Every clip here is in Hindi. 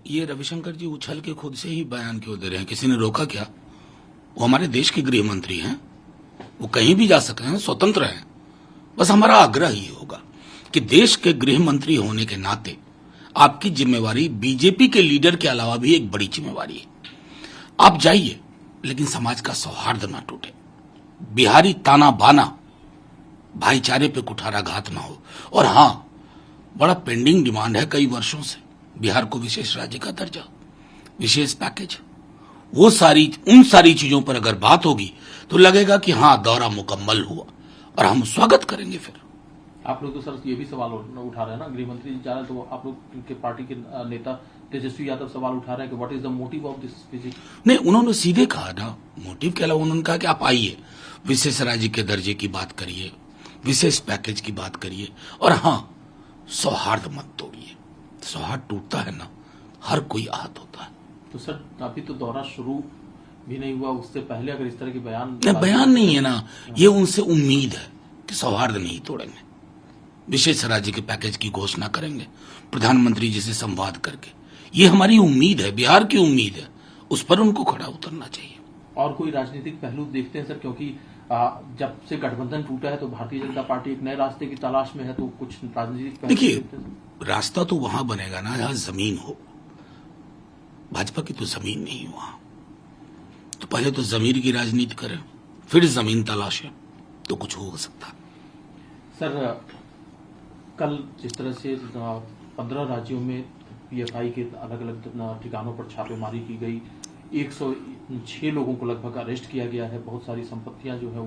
ये रविशंकर जी उछल के खुद से ही बयान क्यों दे रहे हैं? किसी ने रोका क्या? वो हमारे देश के गृह मंत्री हैं, वो कहीं भी जा सकते हैं, स्वतंत्र हैं। बस हमारा आग्रह ही होगा कि देश के गृह मंत्री होने के नाते आपकी जिम्मेवारी बीजेपी के लीडर के अलावा भी एक बड़ी जिम्मेवारी है। आप जाइए, लेकिन समाज का सौहार्द ना टूटे, बिहारी ताना बाना, भाईचारे पे कुठाराघात ना हो। और हां, बड़ा पेंडिंग डिमांड है कई वर्षों से, बिहार को विशेष राज्य का दर्जा, विशेष पैकेज, वो उन सारी चीजों पर अगर बात होगी तो लगेगा कि हां, दौरा मुकम्मल हुआ और हम स्वागत करेंगे। फिर आप लोग तो सर ये भी सवाल उठा रहे हैं ना, गृह मंत्री जी जा रहे हैं, तो आप लोग के पार्टी के नेता तेजस्वी यादव सवाल उठा रहे हैं कि what is the motive of this visit? नहीं, उन्होंने सीधे कहा ना, मोटिव के अलावा उन्होंने कहा कि आप आइए, विशेष राज्य के दर्जे की बात करिए, विशेष पैकेज की बात करिए, और हां, सौहार्द मत तोड़िए। सौहार्द टूटता है ना, हर कोई आहत होता है। तो सर अभी तो दौरा शुरू भी नहीं हुआ, उससे पहले अगर इस तरह के बयान नहीं है ना, ये उनसे उम्मीद है कि सौहार्द नहीं तोड़ेंगे, विशेष राज्य के पैकेज की घोषणा करेंगे प्रधानमंत्री जी से संवाद करके। ये हमारी उम्मीद है, बिहार की उम्मीद है, उस पर उनको खड़ा उतरना चाहिए। और कोई राजनीतिक पहलू देखते हैं सर, क्योंकि जब से गठबंधन टूटा है तो भारतीय जनता पार्टी एक नए रास्ते की तलाश में है, तो कुछ राजनीतिक पहलू देखिए, रास्ता तो वहां बनेगा ना जहां जमीन हो। भाजपा की तो जमीन नहीं वहां, तो पहले तो जमीर की राजनीति करें, फिर जमीन तलाशें, तो कुछ हो सकता। सर कल जिस तरह से 15 राज्यों में पीएफआई के अलग अलग ठिकानों पर छापेमारी की गई, 106 लोगों को लगभग अरेस्ट किया गया है, बहुत सारी संपत्तियां जो है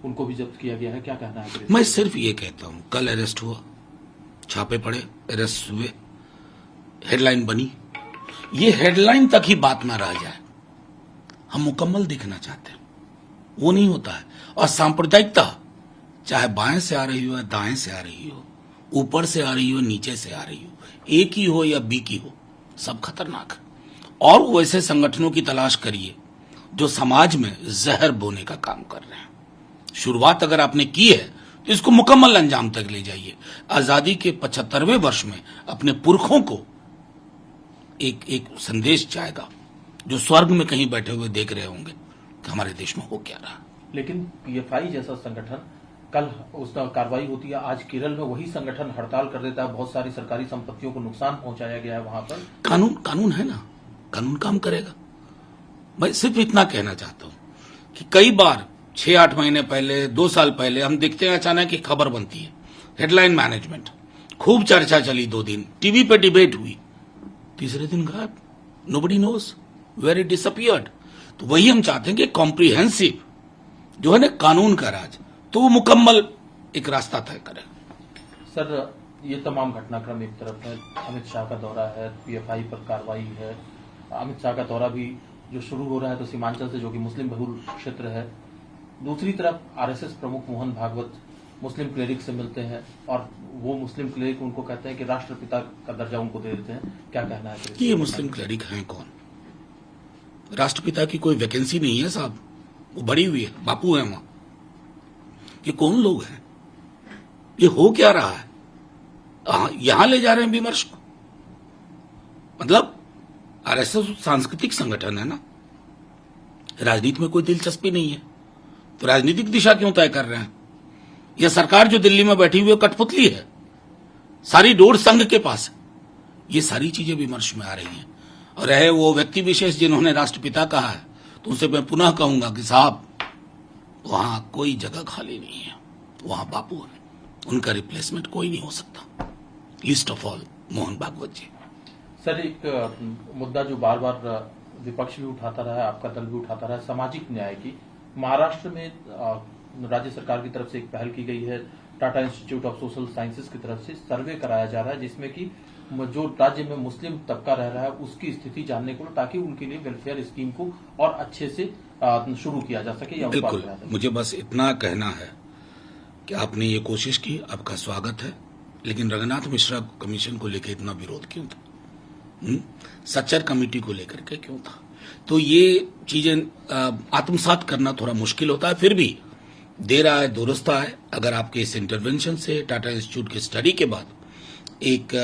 उनको भी जब्त किया गया है, क्या कहना है? मैं सिर्फ ये कहता हूं, कल अरेस्ट हुआ, छापे पड़े, अरेस्ट हुए, हेडलाइन बनी, ये हेडलाइन तक ही बात ना रह जाए। हम मुकम्मल दिखना चाहते हैं, वो नहीं होता है। और सांप्रदायिकता चाहे बाएं से आ रही हो या दाएं से आ रही हो, ऊपर से आ रही हो, नीचे से आ रही हो, ए की हो या बी की हो, सब खतरनाक है। और वैसे संगठनों की तलाश करिए जो समाज में जहर बोने का काम कर रहे हैं। शुरुआत अगर आपने की है तो इसको मुकम्मल अंजाम तक ले जाइए। आजादी के 75वें वर्ष में अपने पुरखों को एक संदेश जाएगा, जो स्वर्ग में कहीं बैठे हुए देख रहे होंगे कि हमारे देश में हो क्या रहा। लेकिन पीएफआई जैसा संगठन, कल उसका कार्रवाई होती है, आज केरल में वही संगठन हड़ताल कर देता है, बहुत सारी सरकारी संपत्तियों को नुकसान पहुंचाया गया है वहां पर। कानून है ना, कानून काम करेगा। मैं सिर्फ इतना कहना चाहता हूं कि कई बार 6-8 महीने पहले, 2 साल पहले हम देखते हैं अचानक एक खबर बनती है, हेडलाइन मैनेजमेंट, खूब चर्चा चली, 2 दिन टीवी पे डिबेट हुई, तीसरे दिन गायब, nobody knows where it disappeared. तो वही हम चाहते हैं कि कॉम्प्रिहेंसिव जो है ना कानून का राज, तो वो मुकम्मल एक रास्ता तय करे। सर ये तमाम घटनाक्रम एक तरफ है, अमित शाह का दौरा है, पीएफआई पर कार्रवाई है, अमित शाह का दौरा भी जो शुरू हो रहा है तो सीमांचल से, जो कि मुस्लिम बहुल क्षेत्र है। दूसरी तरफ आरएसएस प्रमुख मोहन भागवत मुस्लिम क्लेरिक से मिलते हैं, और वो मुस्लिम क्लेरिक उनको कहते हैं कि राष्ट्रपिता का दर्जा उनको दे देते हैं, क्या कहना है? ये मुस्लिम क्लेरिक हैं कौन? राष्ट्रपिता की कोई वैकेंसी नहीं है साहब, वो बड़ी हुई है, बापू है वहां। ये कौन लोग हैं? ये हो क्या रहा है? यहां ले जा रहे हैं विमर्श को। मतलब आरएसएस सांस्कृतिक संगठन है ना, राजनीति में कोई दिलचस्पी नहीं है, तो राजनीतिक दिशा क्यों तय कर रहे हैं? यह सरकार जो दिल्ली में बैठी हुई है कठपुतली है, सारी डोर संघ के पास है। ये सारी चीजें विमर्श में आ रही हैं। और रहे वो व्यक्ति विशेष जिन्होंने राष्ट्रपिता कहा है, तो उनसे मैं पुनः कहूंगा कि साहब, वहां कोई जगह खाली नहीं है, वहां बापू है, उनका रिप्लेसमेंट कोई नहीं हो सकता, least of all Mohan Bhagwat ji. Sir एक मुद्दा जो बार बार विपक्ष भी उठाता रहा है, आपका दल भी उठाता रहा है, सामाजिक न्याय की। महाराष्ट्र में राज्य सरकार की तरफ से एक पहल की गई है, Tata institute of social sciences की तरफ से सर्वे कराया जा रहा है, जिसमें कि जो राज्य में मुस्लिम तबका रह रहा है उसकी स्थिति जानने को, ताकि उनके लिए वेलफेयर स्कीम को और अच्छे से शुरू किया जा सके। बिल्कुल, मुझे बस इतना कहना है कि आपने ये कोशिश की, आपका स्वागत है, लेकिन रघुनाथ मिश्रा कमीशन को लेकर इतना विरोध क्यों था? सच्चर कमेटी को लेकर के क्यों था? तो ये चीजें आत्मसात करना थोड़ा मुश्किल होता है, फिर भी देर आए दुरुस्त आए। अगर आपके इस इंटरवेंशन से, टाटा इंस्टीट्यूट की स्टडी के बाद एक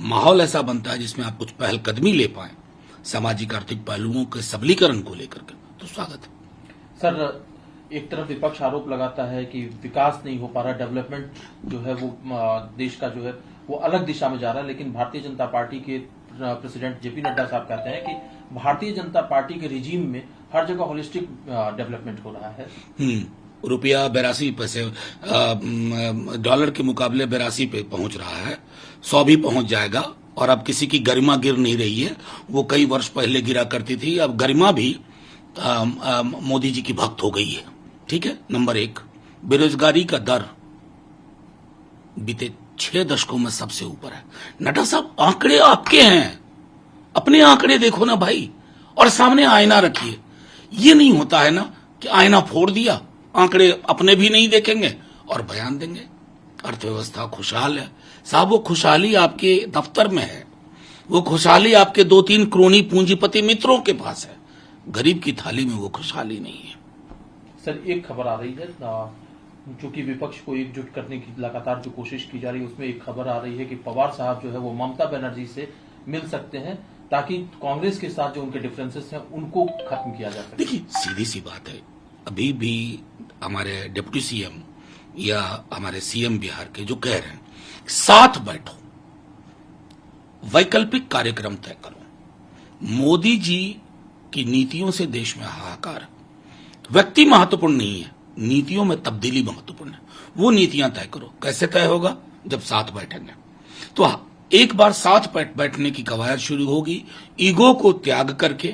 माहौल ऐसा बनता है जिसमें आप कुछ पहलकदमी ले पाए सामाजिक आर्थिक पहलुओं के सबलीकरण को लेकर के, तो स्वागत है। सर, एक तरफ विपक्ष आरोप लगाता है कि विकास नहीं हो पा रहा, डेवलपमेंट जो है वो देश का जो है वो अलग दिशा में जा रहा है, लेकिन भारतीय जनता पार्टी के प्रेसिडेंट जेपी नड्डा साहब कहते हैं कि भारतीय जनता पार्टी के रिजीम में हर जगह होलिस्टिक डेवलपमेंट हो रहा है। रुपया 82 पैसे डॉलर के मुकाबले 82 पे पहुंच रहा है, 100 भी पहुंच जाएगा। और अब किसी की गरिमा गिर नहीं रही है, वो कई वर्ष पहले गिरा करती थी, अब गरिमा भी मोदी जी की भक्त हो गई है। ठीक है। नंबर 1, बेरोजगारी का दर बीते 6 दशकों में सबसे ऊपर है। नड्डा साहब, आंकड़े आपके हैं, अपने आंकड़े देखो ना भाई, और सामने आईना रखिए। ये नहीं होता है ना कि आईना फोड़ दिया, आंकड़े अपने भी नहीं देखेंगे और बयान देंगे। अर्थव्यवस्था खुशहाल है साहब, वो खुशहाली आपके दफ्तर में है, वो खुशहाली आपके 2-3 क्रोनी पूंजीपति मित्रों के पास है, गरीब की थाली में वो खुशहाली नहीं है। सर, एक खबर आ रही है, चूंकि विपक्ष को एकजुट करने की लगातार जो कोशिश की जा रही है, उसमें एक खबर आ रही है कि पवार साहब जो है वो ममता बनर्जी से मिल सकते हैं ताकि कांग्रेस के साथ जो उनके डिफरेंसेस हैं उनको खत्म किया जा सके। देखिए, सीधी सी बात है, अभी भी हमारे डिप्टी सीएम या हमारे सीएम बिहार के जो कह रहे हैं, साथ बैठो, वैकल्पिक कार्यक्रम तय करो। मोदी जी की नीतियों से देश में हाहाकार। व्यक्ति महत्वपूर्ण नहीं है, नीतियों में तब्दीली महत्वपूर्ण है। वो नीतियां तय करो। कैसे तय होगा? जब साथ बैठेंगे। तो एक बार साथ बैठने की कवायद शुरू होगी, ईगो को त्याग करके,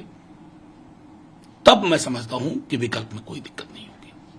तब मैं समझता हूं कि विकल्प में कोई दिक्कत नहीं।